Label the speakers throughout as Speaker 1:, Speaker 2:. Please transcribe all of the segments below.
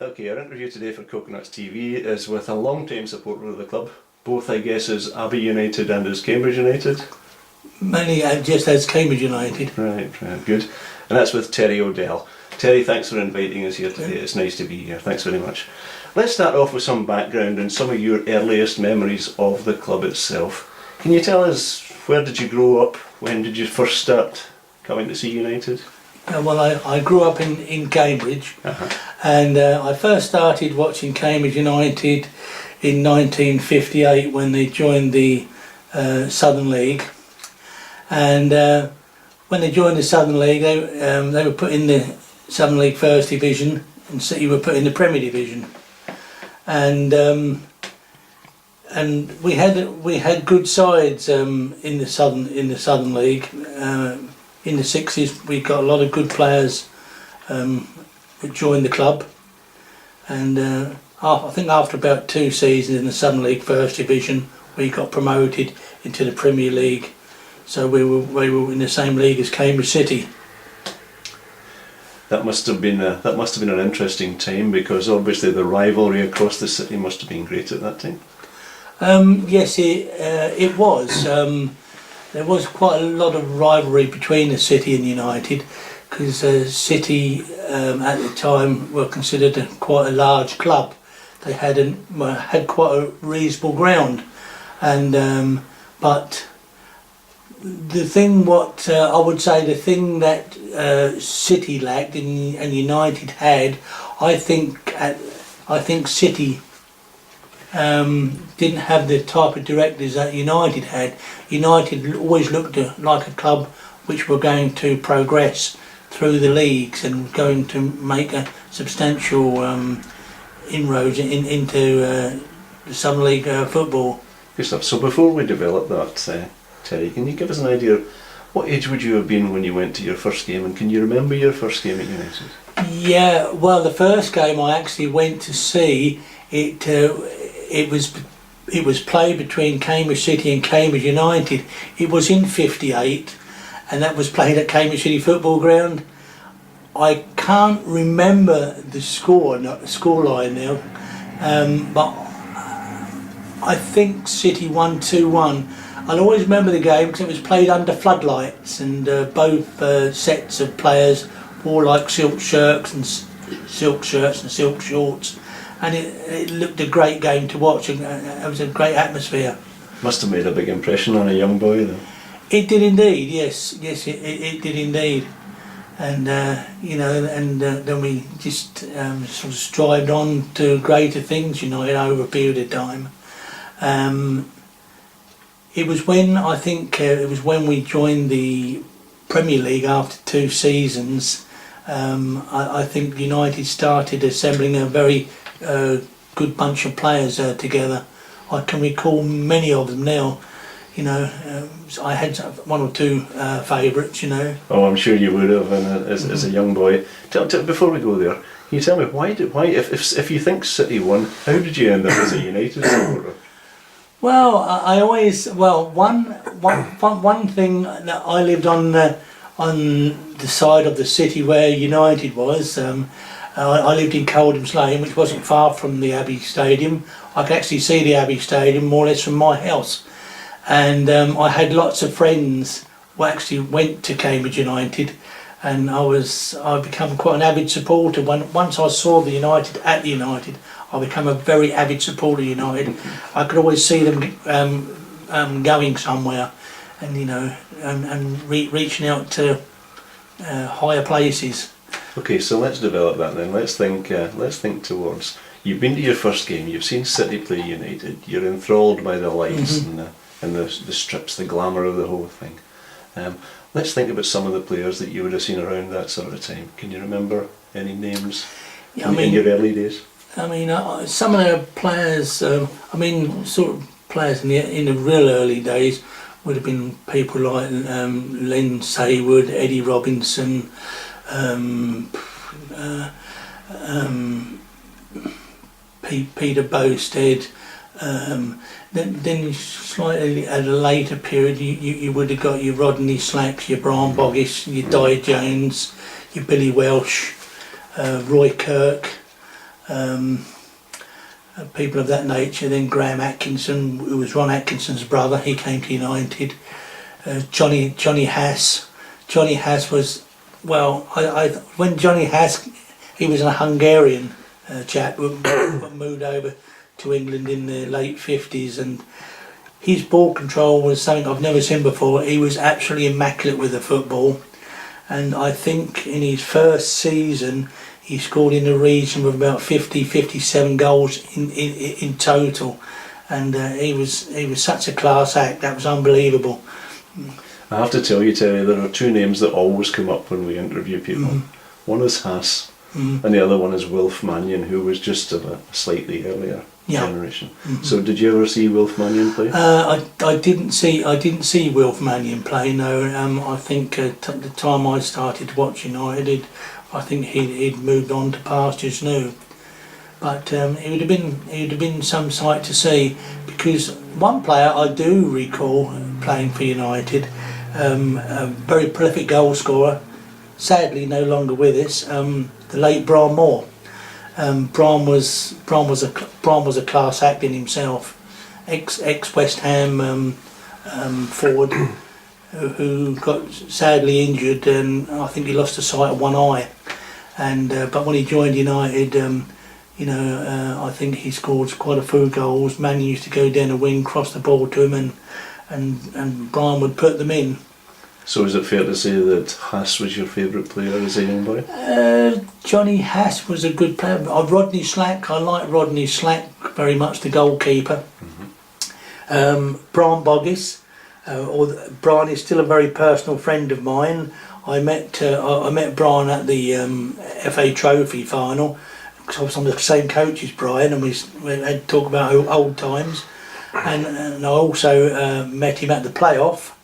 Speaker 1: Okay, our interview today for Coconuts TV is with a long-time supporter of the club, both I guess as Abbey United and as Cambridge United.
Speaker 2: Mainly just as Cambridge United.
Speaker 1: Right, good. And that's with Terry O'Dell. Terry, thanks for inviting us here today. It's nice to be here. Thanks very much. Let's start off with some background and some of your earliest memories of the club itself. Can you tell us, where did you grow up? When did you first start coming to see United?
Speaker 2: Well, I grew up in Cambridge, and I first started watching Cambridge United in 1958 when they joined the Southern League. And when they joined the Southern League, they were put in the Southern League First Division, and City were put in the Premier Division. And we had good sides in the Southern League. In the 60s, we got a lot of good players who joined the club, and I think after about 2 seasons in the Southern League First Division, we got promoted into the Premier League. So we were in the same league as Cambridge City.
Speaker 1: That must have been an interesting time, because obviously the rivalry across the city must have been great at that time.
Speaker 2: Yes, it was. There was quite a lot of rivalry between the City and United, because City at the time were considered quite a large club. They had quite a reasonable ground, and but the thing I would say the thing that City lacked and United had, I think City didn't have the type of directors that United had. United always looked like a club which were going to progress through the leagues and going to make a substantial inroads into the Southern League football.
Speaker 1: Good stuff. So before we develop that, Terry, can you give us an idea, what age would you have been when you went to your first game, and can you remember your first game at United?
Speaker 2: Yeah, well, the first game I actually went to see, it was played between Cambridge City and Cambridge United. It was in '58, and that was played at Cambridge City Football Ground. I can't remember the scoreline now, but I think City won 2-1. I'll always remember the game because it was played under floodlights, and both sets of players wore like silk shirts and silk shorts. And it looked a great game to watch, and it was a great atmosphere.
Speaker 1: Must have made a big impression on a young boy, though.
Speaker 2: It did indeed, yes, it did indeed. And then we just sort of strived on to greater things, over a period of time. It was when we joined the Premier League after 2 seasons. I think United started assembling a very good bunch of players together. I can recall many of them now. I had 1 or 2 favourites.
Speaker 1: Oh, I'm sure you would have, as a young boy. Before we go there, can you tell me why? If you think City won, how did you end up as a United supporter?
Speaker 2: Well, one thing that I lived on the side of the city where United was. I lived in Coldham's Lane, which wasn't far from the Abbey Stadium. I could actually see the Abbey Stadium more or less from my house. And I had lots of friends who actually went to Cambridge United, and I became quite an avid supporter. Once I saw the United at the United, I became a very avid supporter of United. I could always see them going somewhere, and reaching out to higher places. Okay,
Speaker 1: so let's develop that then. Let's think towards. You've been to your first game. You've seen City play United. You're enthralled by the lights and the strips, the glamour of the whole thing. Let's think about some of the players that you would have seen around that sort of time. Can you remember any names in your early days?
Speaker 2: Some of the players. Sort of players in the real early days would have been people like Len Saywood, Eddie Robinson. Peter Bowstead. Then slightly at a later period, you would have got your Rodney Slacks, your Brian Boggish, your Di Jones, your Billy Welsh, Roy Kirk. people of that nature. Then Graham Atkinson, who was Ron Atkinson's brother, he came to United. Johnny Haas. Johnny Haas was, well, when Johnny Haas, he was a Hungarian chap who moved over to England in the late 50s, and his ball control was something I've never seen before. He was absolutely immaculate with the football, and I think in his first season he scored in the region of about 57 goals in total, and he was such a class act. That was unbelievable.
Speaker 1: I have to tell you, Terry, there are two names that always come up when we interview people. One is Haas, and the other one is Wilf Mannion, who was just of a slightly earlier generation. So, did you ever see Wilf Mannion play?
Speaker 2: I didn't see Wilf Mannion play. No, I think at the time I started watching United, I think he'd moved on to pastures new. But it would have been some sight to see, because one player I do recall playing for United, a very prolific goal scorer, sadly no longer with us, the late Brian Moore. Brian was a class act in himself, ex West Ham forward who got sadly injured, and I think he lost the sight of one eye. And but when he joined United, I think he scored quite a few goals. Man used to go down the wing, cross the ball to him, and Brian would put them in.
Speaker 1: So is it fair to say that Haas was your favourite player as a young boy?
Speaker 2: Johnny Haas was a good player. Rodney Slack, I like Rodney Slack very much, the goalkeeper. Brian Boggis, Brian is still a very personal friend of mine. I met Brian at the FA Trophy final, because I was on the same coach as Brian, and we had to talk about old times. And I also met him at the playoff.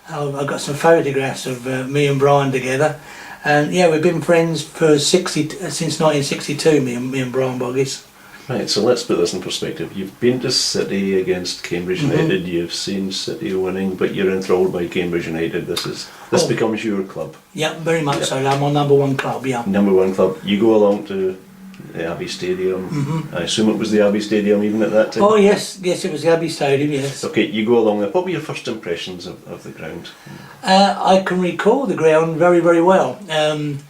Speaker 2: I've got some photographs of me and Brian together, and yeah, we've been friends since 1962. Me and Brian Boggis.
Speaker 1: Right, so let's put this in perspective. You've been to City against Cambridge United. You've seen City winning, but you're enthralled by Cambridge United. This becomes your club.
Speaker 2: Yeah, very much so. I'm my number one club. Yeah.
Speaker 1: Number one club. You go along to the Abbey Stadium. I assume it was the Abbey Stadium even at that time?
Speaker 2: Oh yes, it was the Abbey Stadium, yes.
Speaker 1: Okay, you go along there. What were your first impressions of the ground?
Speaker 2: I can recall the ground very, very well. When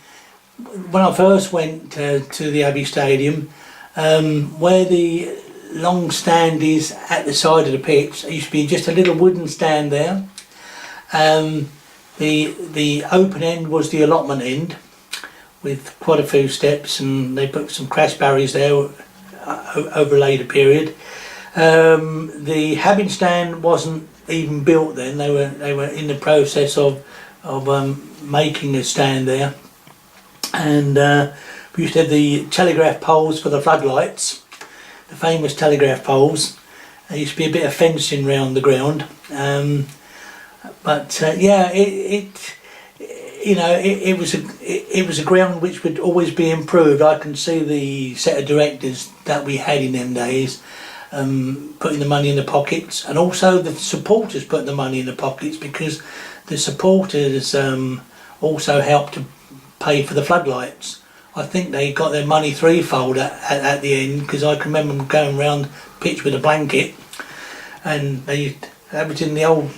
Speaker 2: I first went to the Abbey Stadium, where the long stand is at the side of the pitch, there used to be just a little wooden stand there. The open end was the allotment end, with quite a few steps, and they put some crash barriers there over a later period. The Habbing stand wasn't even built then. They were in the process of making a stand there, and we used to have the telegraph poles for the floodlights, the famous telegraph poles. There used to be a bit of fencing round the ground, it was a ground which would always be improved. I can see the set of directors that we had in them days putting the money in the pockets, and also the supporters putting the money in the pockets, because the supporters also helped to pay for the floodlights. I think they got their money threefold at the end, because I can remember them going around the pitch with a blanket, and that was in the old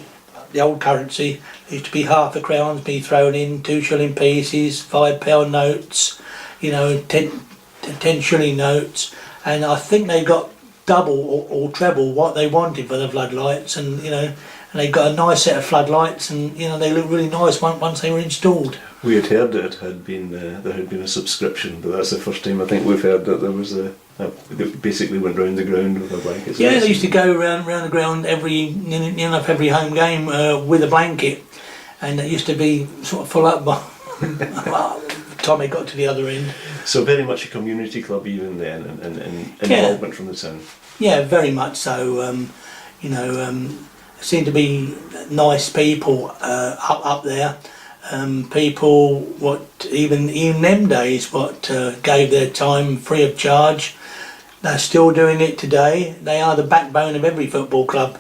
Speaker 2: currency. There used to be half a crowns be thrown in, 2 shilling pieces, £5 notes, 10 shilling notes, and I think they got double or treble what they wanted for the floodlights, and they got a nice set of floodlights, and they looked really nice once they were installed.
Speaker 1: We had heard that there had been a subscription, but that's the first time I think we've heard that there was that basically went round the ground with a blanket.
Speaker 2: Yeah, they used to go round the ground every home game with a blanket, and it used to be sort of full up by the time it got to the other end.
Speaker 1: So very much a community club even then, and involvement from the town. Yeah,
Speaker 2: very much so. Seemed to be nice people up there. People even them days gave their time free of charge. They're still doing it today. They are the backbone of every football club.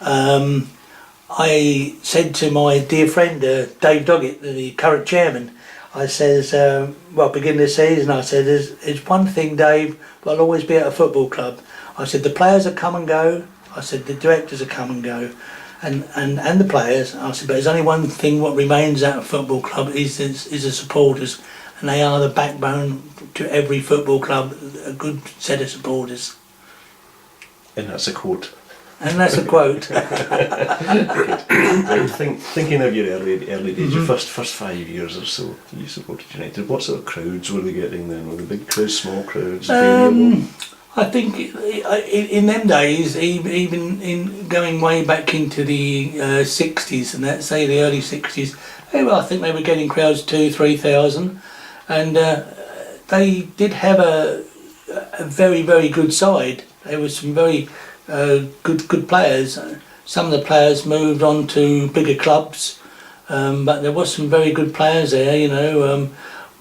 Speaker 2: I said to my dear friend Dave Doggett, the current chairman, I says, beginning of the season, I said, there's one thing, Dave, but I'll always be at a football club. I said, the players will come and go. I said, the directors will come and go. And the players, I said, but there's only one thing what remains at a football club is the supporters. And they are the backbone to every football club, a good set of supporters.
Speaker 1: And that's a quote.
Speaker 2: And that's a quote.
Speaker 1: Thinking of your early days, your first 5 years or so, you supported United. What sort of crowds were they getting then? Were they big crowds, small crowds?
Speaker 2: I think in them days, even in going way back into the 60s and that, say the early 60s, I think they were getting crowds 2,000-3,000, and they did have a very, very good side. There was some very good players. Some of the players moved on to bigger clubs, but there was some very good players there. You know,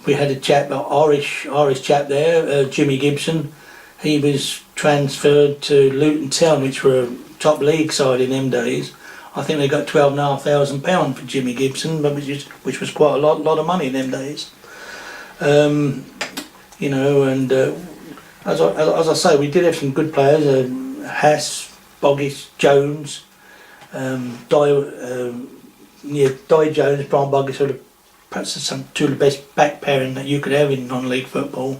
Speaker 2: we had a chap, an Irish chap there, Jimmy Gibson. He was transferred to Luton Town, which were a top league side in them days. I think they got £12,500 for Jimmy Gibson, but which was quite a lot of money in them days. You know, and as I say, we did have some good players. Haas, Boggis, Jones, Di Jones, Brian Boggis, sort of perhaps two of the best back pairing that you could have in non-league football.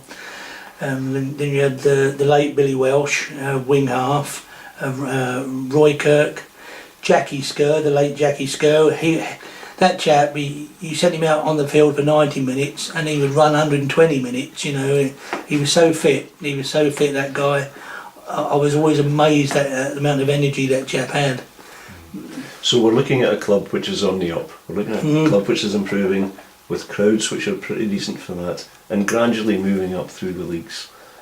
Speaker 2: Then you had the late Billy Welsh, wing half, Roy Kirk, Jackie Skur, the late Jackie Skur. That chap, you sent him out on the field for 90 minutes and he would run 120 minutes. You know, he was so fit. That guy. I was always amazed at the amount of energy that chap had.
Speaker 1: So we're looking at a club which is on the up. We're looking at a club which is improving, with crowds which are pretty decent for that, and gradually moving up through the leagues.